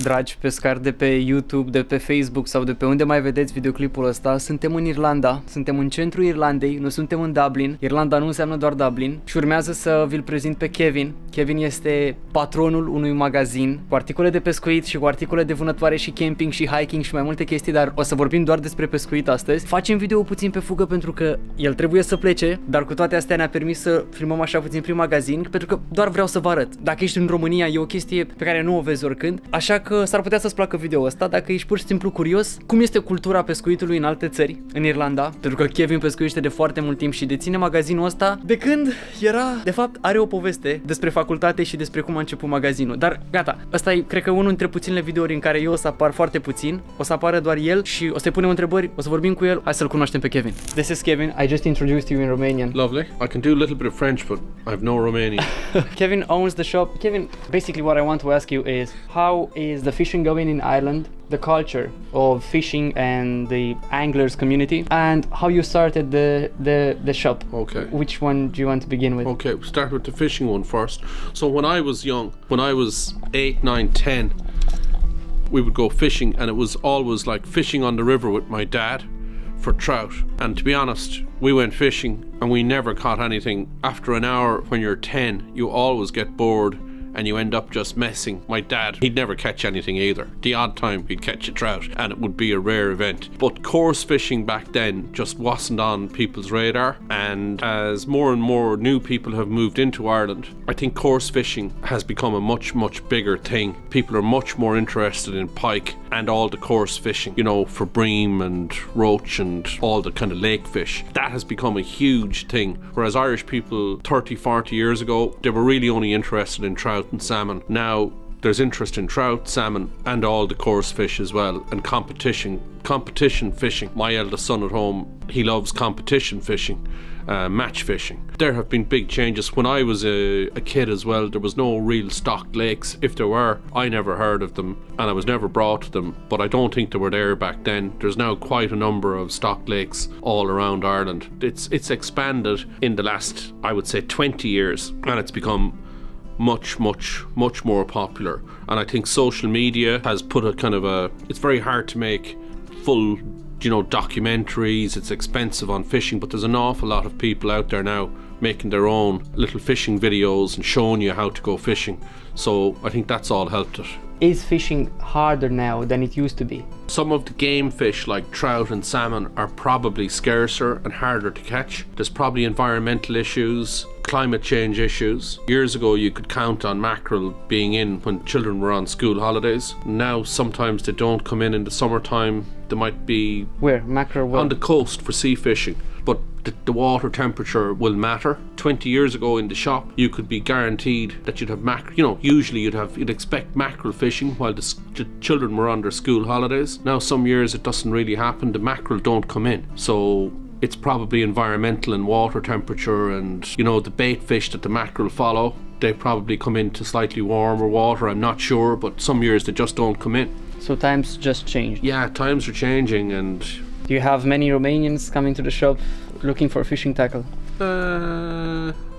Dragi pescari de pe YouTube, de pe Facebook sau de pe unde mai vedeți videoclipul ăsta, suntem în Irlanda, suntem în centrul Irlandei, nu suntem în Dublin. Irlanda nu înseamnă doar Dublin și urmează să vi-l prezint pe Kevin. Kevin este patronul unui magazin cu articole de pescuit și cu articole de vânătoare și camping și hiking și mai multe chestii, dar o să vorbim doar despre pescuit astăzi. Facem video puțin pe fugă pentru că el trebuie să plece, dar cu toate astea ne-a permis să filmăm așa puțin prin magazin, pentru că doar vreau să vă arăt. Dacă ești în România, e o chestie pe care nu o vezi oricând, așa că s-ar putea să-ți placă video ăsta dacă ești pur și simplu curios cum este cultura pescuitului în alte țări, în Irlanda, pentru că Kevin pescuiește de foarte mult timp și deține magazinul ăsta de când era, de fapt, are o poveste despre facultate și despre cum a început magazinul. Dar gata, ăsta e, cred că, unul dintre puținele videouri în care eu o să apar foarte puțin, o să apară doar el și o să-i punem întrebări, o să vorbim cu el, hai să-l cunoaștem pe Kevin. This is Kevin, I just introduced you in Romanian. Lovely. I can do a little bit of French, but I have no Romanian. Kevin owns the shop. Kevin, basically what I want to ask you is, how is the fishing going in Ireland? The culture of fishing and the anglers community, and how you started the shop. Okay. Which one do you want to begin with? Okay, we'll start with the fishing one first. So when I was young, when I was 8, 9, 10, we would go fishing, and it was always like fishing on the river with my dad for trout. And to be honest, we went fishing and we never caught anything. After an hour, when you're 10, you always get bored and you end up just messing. My dad, he'd never catch anything either. The odd time he'd catch a trout, and it would be a rare event. But coarse fishing back then just wasn't on people's radar, and as more and more new people have moved into Ireland, I think coarse fishing has become a much, much bigger thing. People are much more interested in pike and all the coarse fishing, you know, for bream and roach and all the kind of lake fish. That has become a huge thing, whereas Irish people 30, 40 years ago, they were really only interested in trout and salmon. Now there's interest in trout, salmon and all the coarse fish as well, and competition fishing. My eldest son at home, he loves competition fishing, match fishing. There have been big changes. When I was a kid as well, there was no real stocked lakes. If there were, I never heard of them and I was never brought to them, but I don't think they were there back then. There's now quite a number of stocked lakes all around Ireland. It's expanded in the last, I would say, 20 years, and it's become much more popular. And I think social media has put a kind of a, it's very hard to make full, you know, documentaries. It's expensive on fishing, but there's an awful lot of people out there now making their own little fishing videos and showing you how to go fishing. So I think that's all helped it. Is fishing harder now than it used to be? Some of the game fish like trout and salmon are probably scarcer and harder to catch. There's probably environmental issues, climate change issues. Years ago you could count on mackerel being in when children were on school holidays. Now sometimes they don't come in the summertime. They might be where mackerel will? On the coast for sea fishing, but the water temperature will matter. 20 years ago in the shop you could be guaranteed that you'd have mackerel. You know, usually you'd expect mackerel fishing while the children were on their school holidays. Now some years it doesn't really happen. The mackerel don't come in, so it's probably environmental and water temperature, and you know, the bait fish that the mackerel follow, they probably come into slightly warmer water. I'm not sure, but some years they just don't come in. So times just changed. Yeah, times are changing. And do you have many Romanians coming to the shop looking for fishing tackle?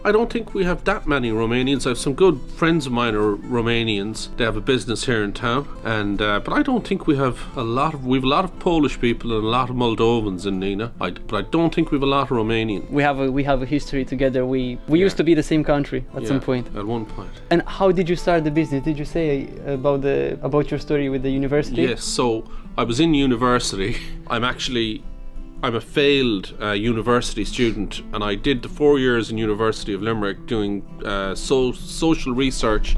I don't think we have that many Romanians. I have some good friends of mine are Romanians. They have a business here in town, and but I don't think we have a lot of. We have a lot of Polish people and a lot of Moldovans in Nina. But I don't think we have a lot of Romanians. We have a history together. We used to be the same country at some point. At one point. And how did you start the business? Did you say about your story with the university? Yes. So I was in university. I'm a failed university student, and I did the 4 years in University of Limerick doing social research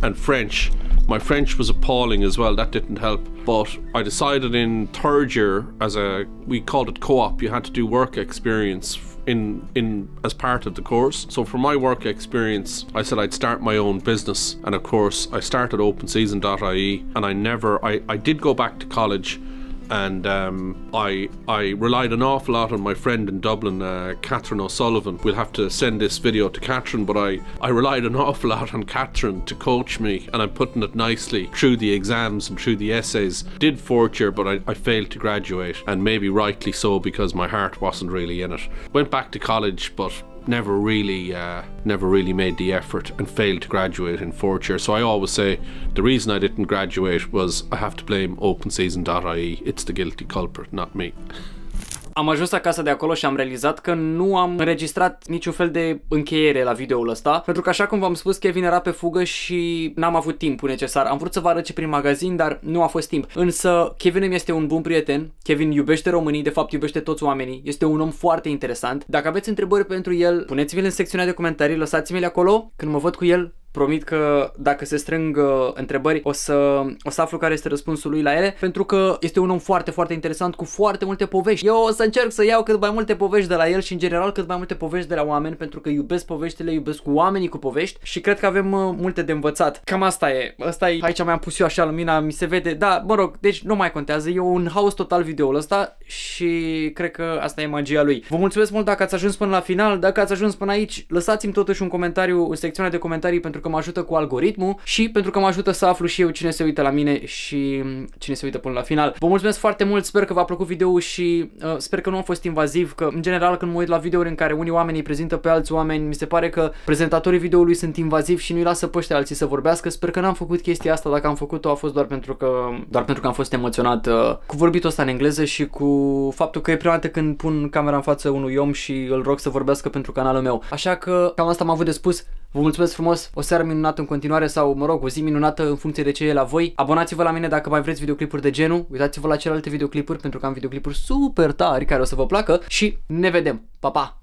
and French. My French was appalling as well, that didn't help. But I decided in third year, we called it co-op, you had to do work experience as part of the course. So for my work experience, I said I'd start my own business, and of course I started openseason.ie, and I did go back to college. And I relied an awful lot on my friend in Dublin, Catherine O'Sullivan. We'll have to send this video to Catherine, but I relied an awful lot on Catherine to coach me, and I'm putting it nicely, through the exams and through the essays. Did fourth year, but I failed to graduate, and maybe rightly so because my heart wasn't really in it. Went back to college, but never really made the effort and failed to graduate in 4th year. So I always say the reason I didn't graduate was I have to blame OpenSeason.ie. It's the guilty culprit, not me. Am ajuns acasă de acolo și am realizat că nu am înregistrat niciun fel de încheiere la videoul ăsta, pentru că așa cum v-am spus, Kevin era pe fugă și n-am avut timpul necesar. Am vrut să vă arăt ce prin magazin, dar nu a fost timp. Însă Kevin îmi este un bun prieten, Kevin iubește românii, de fapt iubește toți oamenii, este un om foarte interesant. Dacă aveți întrebări pentru el, puneți-mi-le în secțiunea de comentarii, lăsați-mi-le acolo, când mă văd cu el. Promit că dacă se strâng întrebări o să aflu care este răspunsul lui la ele, pentru că este un om foarte, foarte interesant cu foarte multe povești. Eu o să încerc să iau cât mai multe povești de la el și în general cât mai multe povești de la oameni, pentru că iubesc poveștile, iubesc oamenii cu povești și cred că avem multe de învățat. Cam asta e. Aici mi-am pus eu așa lumina, mi se vede. Da, mă rog, deci nu mai contează. E un haos total videoul ăsta și cred că asta e magia lui. Vă mulțumesc mult dacă ați ajuns până la final. Dacă ați ajuns până aici, lăsați-mi totuși un comentariu în secțiunea de comentarii, pentru că mă ajută cu algoritmul și pentru că mă ajută să aflu și eu cine se uită la mine și cine se uită până la final. Vă mulțumesc foarte mult, sper că v-a plăcut videoul și sper că nu a fost invaziv, că în general când mă uit la videouri în care unii oameni îi prezintă pe alți oameni, mi se pare că prezentatorii videoului sunt invazivi și nu-i lasă pe ăștia alții să vorbească. Sper că n-am făcut chestia asta, dacă am făcut-o a fost doar pentru că am fost emoționat cu vorbitul ăsta în engleză și cu faptul că e prima dată când pun camera în față unui om și îl rog să vorbească pentru canalul meu. Așa că cam asta am avut de spus. Vă mulțumesc frumos, o seară minunată în continuare sau, mă rog, o zi minunată în funcție de ce e la voi. Abonați-vă la mine dacă mai vreți videoclipuri de genul, uitați-vă la celelalte videoclipuri pentru că am videoclipuri super tari care o să vă placă și ne vedem. Pa, pa!